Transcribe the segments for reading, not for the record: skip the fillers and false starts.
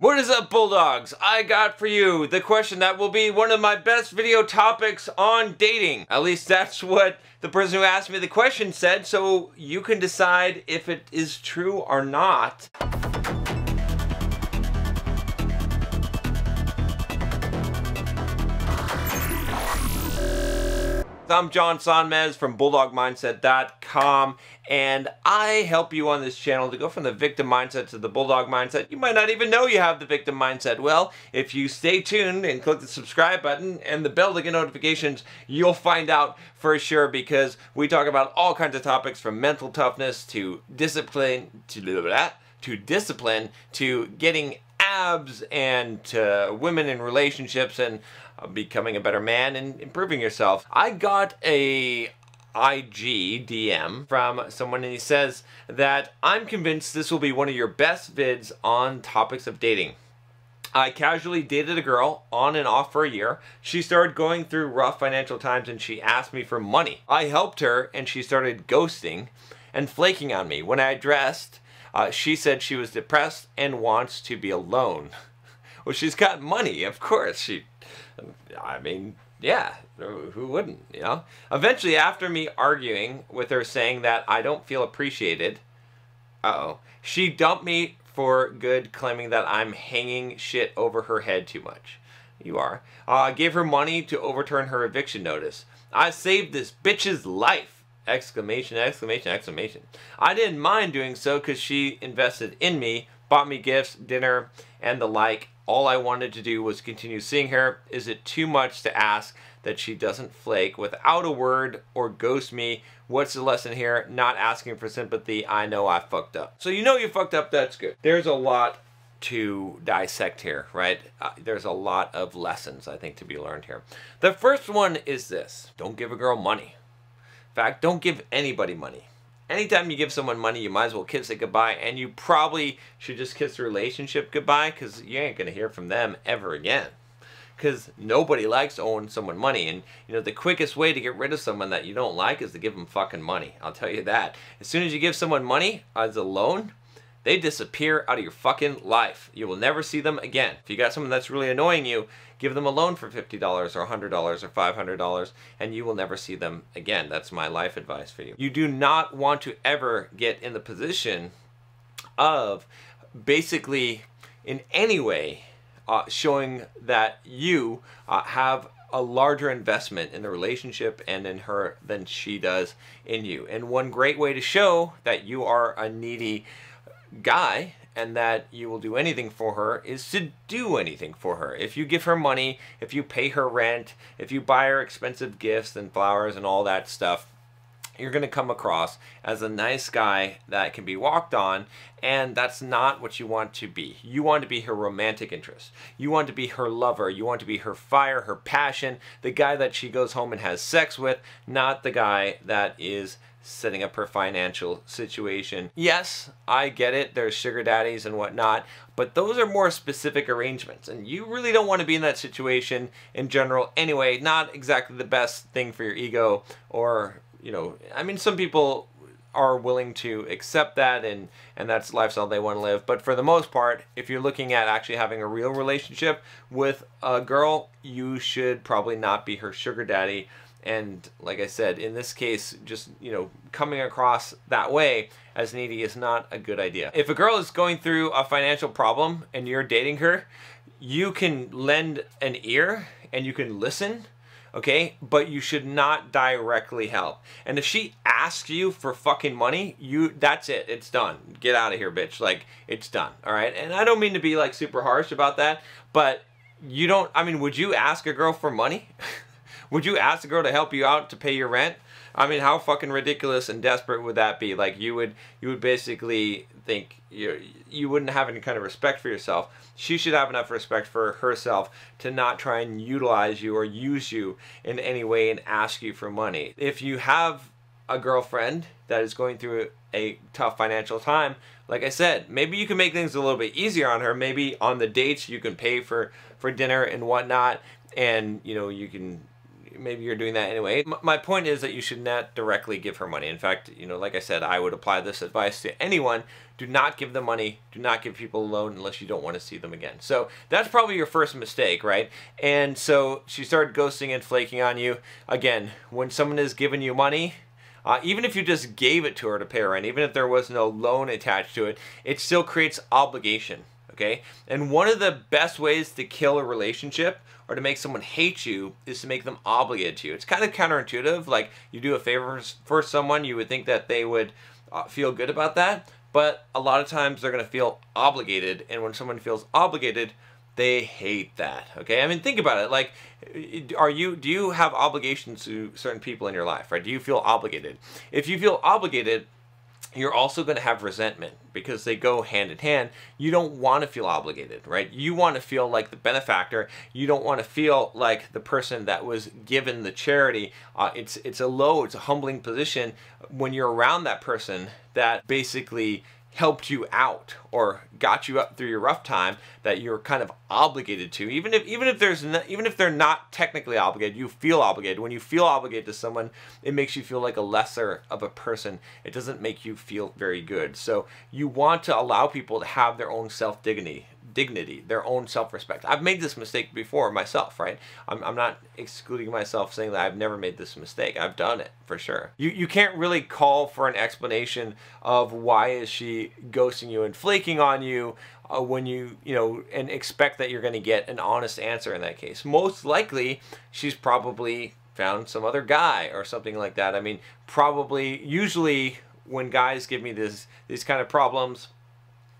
What is up, Bulldogs? I got for you the question that will be one of my best video topics on dating. At least that's what the person who asked me the question said, so you can decide if it is true or not. I'm John Sonmez from BulldogMindset.com, and I help you on this channel to go from the victim mindset to the Bulldog mindset. You might not even know you have the victim mindset. Well, if you stay tuned and click the subscribe button and the bell to get notifications, you'll find out for sure, because we talk about all kinds of topics from mental toughness to discipline to getting abs and to women in relationships and becoming a better man and improving yourself. I got a IG DM from someone, and he says that I'm convinced this will be one of your best vids on topics of dating. I casually dated a girl on and off for a year. She started going through rough financial times and she asked me for money. I helped her and she started ghosting and flaking on me. When I addressed, she said she was depressed and wants to be alone. Well, she's got money, of course. I mean, yeah, who wouldn't, you know? Eventually, after me arguing with her saying that I don't feel appreciated, she dumped me for good, claiming that I'm hanging shit over her head too much. You are. I gave her money to overturn her eviction notice. I saved this bitch's life! Exclamation, exclamation, exclamation. I didn't mind doing so because she invested in me, bought me gifts, dinner, and the like. All I wanted to do was continue seeing her. Is it too much to ask that she doesn't flake without a word or ghost me? What's the lesson here? Not asking for sympathy. I know I fucked up. So you know you fucked up, that's good. There's a lot to dissect here, right? There's a lot of lessons, I think, to be learned here. The first one is this: don't give a girl money. In fact, don't give anybody money. Anytime you give someone money, you might as well kiss it goodbye, and you probably should just kiss the relationship goodbye, because you ain't going to hear from them ever again. Because nobody likes owing someone money, and you know the quickest way to get rid of someone that you don't like is to give them fucking money. I'll tell you that. As soon as you give someone money as a loan, they disappear out of your fucking life. You will never see them again. If you got someone that's really annoying you, give them a loan for $50 or $100 or $500 and you will never see them again. That's my life advice for you. You do not want to ever get in the position of basically in any way showing that you have a larger investment in the relationship and in her than she does in you. And one great way to show that you are a needy guy and that you will do anything for her is to do anything for her. If you give her money, if you pay her rent, if you buy her expensive gifts and flowers and all that stuff, you're going to come across as a nice guy that can be walked on, and that's not what you want to be. You want to be her romantic interest. You want to be her lover. You want to be her fire, her passion, the guy that she goes home and has sex with, not the guy that is setting up her financial situation. Yes, I get it, there's sugar daddies and whatnot, but those are more specific arrangements, and you really don't want to be in that situation in general anyway. Not exactly the best thing for your ego, or, you know, I mean, some people are willing to accept that and that's the lifestyle they want to live, but for the most part, if you're looking at actually having a real relationship with a girl, you should probably not be her sugar daddy. And like I said, in this case, just, you know, coming across that way as needy is not a good idea. If a girl is going through a financial problem and you're dating her, you can lend an ear and you can listen, okay? But you should not directly help. And if she asks you for fucking money, that's it. It's done. Get out of here, bitch. Like, it's done, all right? And I don't mean to be like super harsh about that, but you don't, I mean, would you ask a girl for money? Would you ask a girl to help you out to pay your rent? I mean, how fucking ridiculous and desperate would that be? Like, you would basically think you wouldn't have any kind of respect for yourself. She should have enough respect for herself to not try and utilize you or use you in any way and ask you for money. If you have a girlfriend that is going through a tough financial time, like I said, maybe you can make things a little bit easier on her. Maybe on the dates you can pay for dinner and whatnot, and you know, you can maybe you're doing that anyway. My point is that you should not directly give her money. In fact, you know, like I said, I would apply this advice to anyone. Do not give them money. Do not give people a loan unless you don't want to see them again. So that's probably your first mistake, right? And so she started ghosting and flaking on you. Again, when someone is giving you money, even if you just gave it to her to pay her rent, even if there was no loan attached to it, it still creates obligation, okay? And one of the best ways to kill a relationship or to make someone hate you is to make them obligated to you. It's kind of counterintuitive. Like, you do a favor for someone, you would think that they would feel good about that, but a lot of times they're going to feel obligated, and when someone feels obligated, they hate that, okay? I mean, think about it. Like, do you have obligations to certain people in your life, right? Do you feel obligated? If you feel obligated, you're also going to have resentment because they go hand in hand. You don't want to feel obligated, right? You want to feel like the benefactor. You don't want to feel like the person that was given the charity. It's a humbling position when you're around that person that basically helped you out or got you up through your rough time, that you're kind of obligated to. Even if they're not technically obligated, you feel obligated. When you feel obligated to someone, it makes you feel like a lesser of a person. It doesn't make you feel very good. So you want to allow people to have their own self-dignity, their own self-respect. I've made this mistake before myself, right? I'm not excluding myself, saying that I've never made this mistake. I've done it for sure. You can't really call for an explanation of why is she ghosting you and flaking on you when you know, and expect that you're going to get an honest answer in that case. Most likely, she's probably found some other guy or something like that. I mean, usually when guys give me these kind of problems,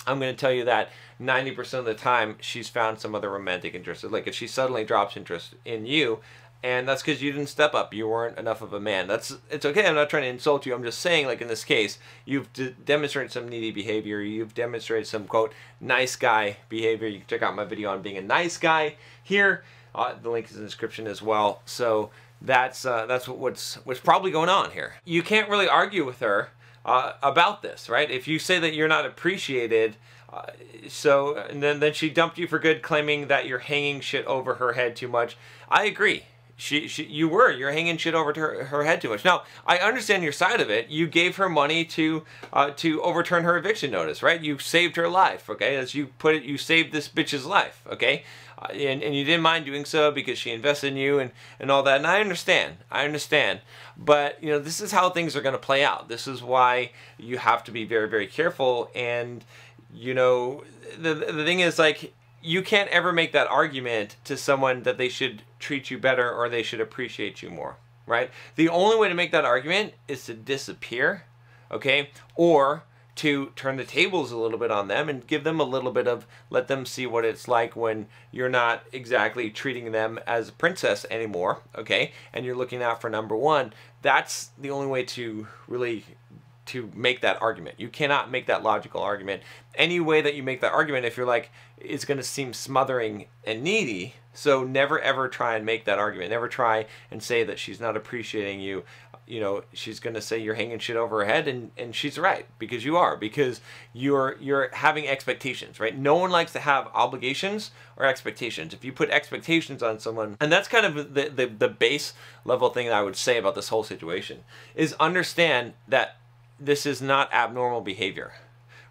I'm going to tell you that 90% of the time she's found some other romantic interest. Like, if she suddenly drops interest in you, and that's because you didn't step up, you weren't enough of a man. It's okay, I'm not trying to insult you. I'm just saying, like in this case, you've demonstrated some needy behavior. You've demonstrated some, quote, nice guy behavior. You can check out my video on being a nice guy here. The link is in the description as well. So that's what's probably going on here. You can't really argue with her about this, right? If you say that you're not appreciated, and then she dumped you for good, claiming that you're hanging shit over her head too much. I agree. You're hanging shit over to her head too much. Now, I understand your side of it. You gave her money to overturn her eviction notice, right? You saved her life, okay? As you put it, you saved this bitch's life, okay? And you didn't mind doing so because she invested in you and all that. And I understand. But, you know, this is how things are going to play out. This is why you have to be very, very careful. And, you know, the thing is, like, you can't ever make that argument to someone that they should treat you better or they should appreciate you more, right? The only way to make that argument is to disappear, okay? Or to turn the tables a little bit on them and give them a little bit of, let them see what it's like when you're not exactly treating them as a princess anymore, okay? And you're looking out for number one. That's the only way to really make that argument. You cannot make that logical argument. Any way that you make that argument, if you're like, it's going to seem smothering and needy. So never ever try and make that argument. Never try and say that she's not appreciating you. You know, she's going to say you're hanging shit over her head, and she's right, because you are, because you're having expectations, right? No one likes to have obligations or expectations. If you put expectations on someone, and that's kind of the base level thing that I would say about this whole situation, is understand that this is not abnormal behavior,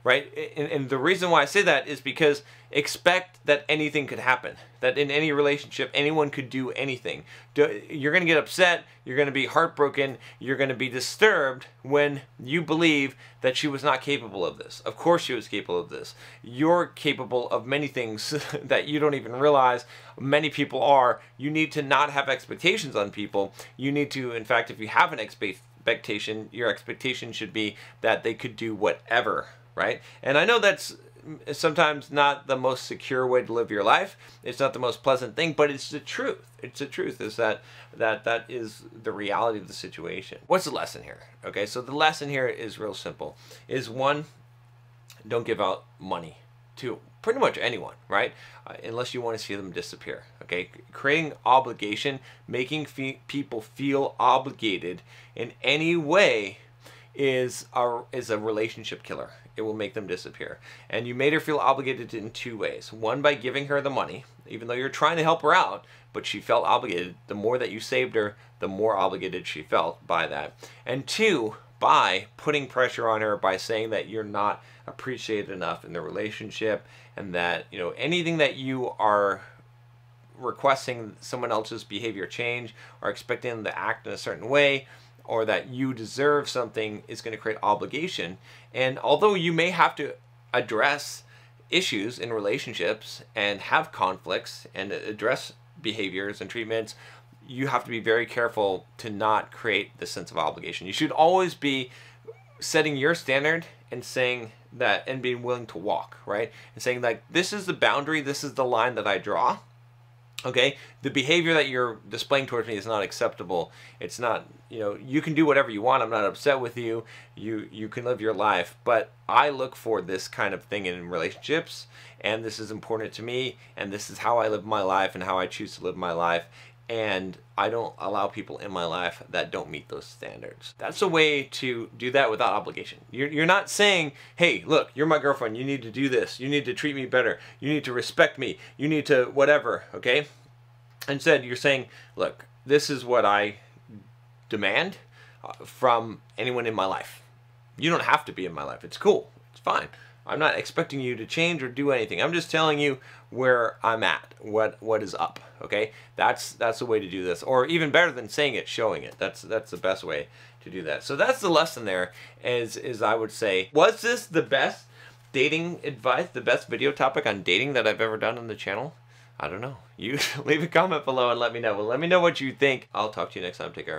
right? And the reason why I say that is because expect that anything could happen, that in any relationship, anyone could do anything. You're going to get upset, you're going to be heartbroken, you're going to be disturbed when you believe that she was not capable of this. Of course she was capable of this. You're capable of many things that you don't even realize. Many people are. You need to not have expectations on people. You need to, in fact, if you have an expectation, your expectation should be that they could do whatever, right? And I know that's sometimes not the most secure way to live your life. It's not the most pleasant thing, but it's the truth. It's the truth, is that is the reality of the situation. What's the lesson here? Okay, so the lesson here is real simple. Is one, don't give out money to pretty much anyone, right? Unless you want to see them disappear, okay? Creating obligation, making people feel obligated in any way is a relationship killer. it will make them disappear. And you made her feel obligated in two ways. One, by giving her the money, even though you're trying to help her out, but she felt obligated. The more that you saved her, the more obligated she felt by that. And two, by putting pressure on her by saying that you're not appreciated enough in the relationship, and that, you know, anything that you are requesting someone else's behavior change or expecting them to act in a certain way, or that you deserve something, is going to create obligation. And although you may have to address issues in relationships and have conflicts and address behaviors and treatments, you have to be very careful to not create this sense of obligation. You should always be setting your standard and saying that, and being willing to walk, right? And saying like, this is the boundary, this is the line that I draw. Okay, the behavior that you're displaying towards me is not acceptable. It's not, you know, you can do whatever you want. I'm not upset with you. You can live your life. But I look for this kind of thing in relationships, and this is important to me, and this is how I live my life and how I choose to live my life. And I don't allow people in my life that don't meet those standards. That's a way to do that without obligation. You're not saying, hey, look, you're my girlfriend, you need to do this, you need to treat me better, you need to respect me, you need to whatever, okay? Instead, you're saying, look, this is what I demand from anyone in my life. You don't have to be in my life. It's cool. It's fine. I'm not expecting you to change or do anything. I'm just telling you where I'm at, what is up, okay? That's the way to do this. Or even better than saying it, showing it. That's the best way to do that. So that's the lesson there, is I would say, was this the best dating advice, the best video topic on dating that I've ever done on the channel? I don't know. You leave a comment below and let me know. Well, let me know what you think. I'll talk to you next time. Take care.